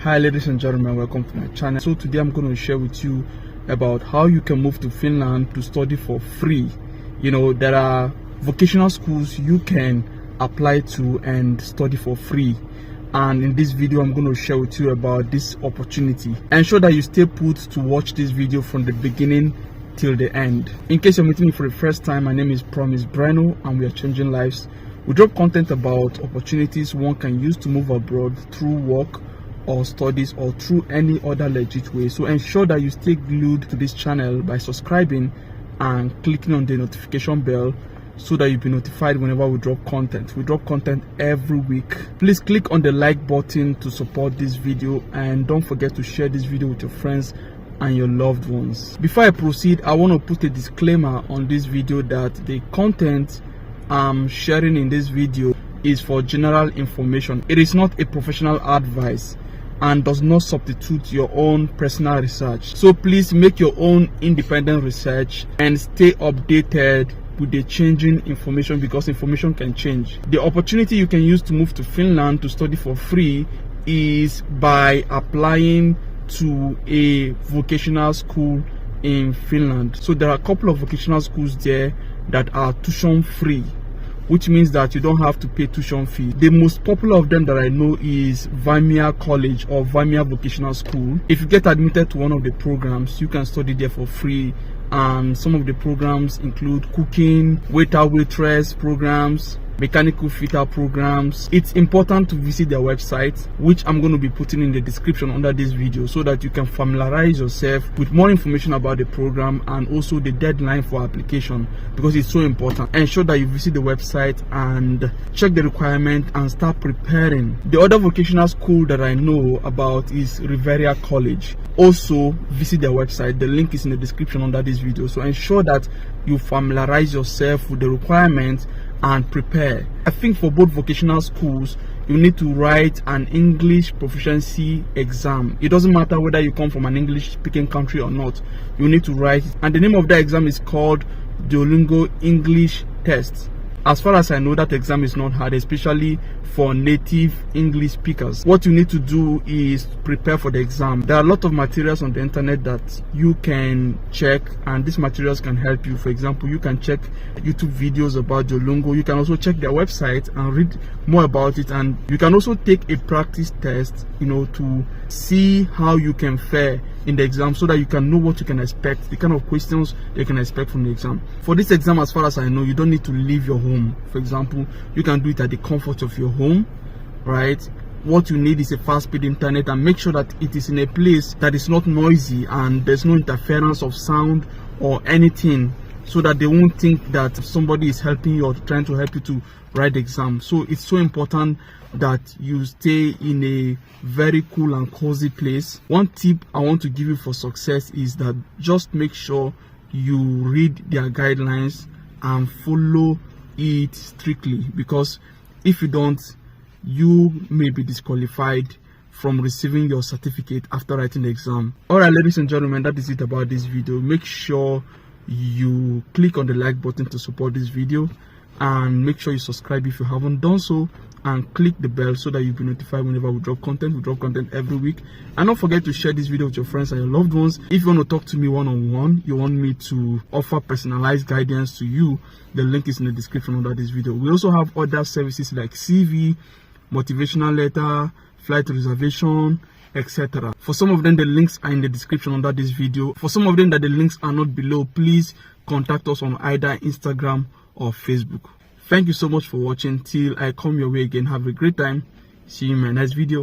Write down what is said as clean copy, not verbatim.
Hi ladies and gentlemen, welcome to my channel. So today I'm going to share with you about how you can move to Finland to study for free. There are vocational schools you can apply to and study for free, and in this video I'm going to share with you about this opportunity. Ensure that you stay put to watch this video from the beginning till the end. In case you're meeting me for the first time, my name is Promise Breno and we are changing lives. We drop content about opportunities one can use to move abroad through work or studies or through any other legit way. So ensure that you stay glued to this channel by subscribing and clicking on the notification bell so that you'll be notified whenever we drop content. We drop content every week. Please click on the like button to support this video, and don't forget to share this video with your friends and your loved ones. Before I proceed, I want to put a disclaimer on this video that the content I'm sharing in this video is for general information. It is not a professional advice and does not substitute your own personal research. So please make your own independent research and stay updated with the changing information, because information can change. The opportunity you can use to move to Finland to study for free is by applying to a vocational school in Finland. So there are a couple of vocational schools there that are tuition free, which means that you don't have to pay tuition fee. The most popular of them that I know is Vamia College or Vamia Vocational School. If you get admitted to one of the programs, you can study there for free. And some of the programs include cooking, waiter waitress programs, mechanical fitter programs. It's important to visit their website, which I'm going to be putting in the description under this video, so that you can familiarize yourself with more information about the program and also the deadline for application, because it's so important. Ensure that you visit the website and check the requirement and start preparing. The other vocational school that I know about is Riveria College. Also visit their website. The link is in the description under this video. So ensure that you familiarize yourself with the requirements and prepare. I think for both vocational schools, you need to write an English proficiency exam. It doesn't matter whether you come from an English speaking country or not, you need to write it. And the name of that exam is called Duolingo English Test. As far as I know, that exam is not hard, especially for native English speakers. What you need to do is prepare for the exam. There are a lot of materials on the internet that you can check, and these materials can help you. For example, you can check YouTube videos about Duolingo. You can also check their website and read more about it, and you can also take a practice test, to see how you can fare in the exam, so that you can know what you can expect, the kind of questions you can expect from the exam. For this exam, as far as I know, you don't need to leave your home. For example, you can do it at the comfort of your home, right? What you need is a fast-speed internet, and make sure that it is in a place that is not noisy and there's no interference of sound or anything, so that they won't think that somebody is helping you or trying to help you to write the exam. So it's so important that you stay in a very cool and cozy place. One tip I want to give you for success is that just make sure you read their guidelines and follow it strictly, because if you don't, you may be disqualified from receiving your certificate after writing the exam. Alright ladies and gentlemen, that is it about this video. Make sure you click on the like button to support this video, and make sure you subscribe if you haven't done so, and click the bell so that you'll be notified whenever we drop content. We drop content every week. And don't forget to share this video with your friends and your loved ones. If you want to talk to me one-on-one, you want me to offer personalized guidance to you, the link is in the description under this video. We also have other services like CV, motivational letter, flight reservation, etc. For some of them, the links are in the description under this video. For some of them that the links are not below, please contact us on either Instagram or Facebook. Thank you so much for watching. Till I come your way again, have a great time. See you in my next video.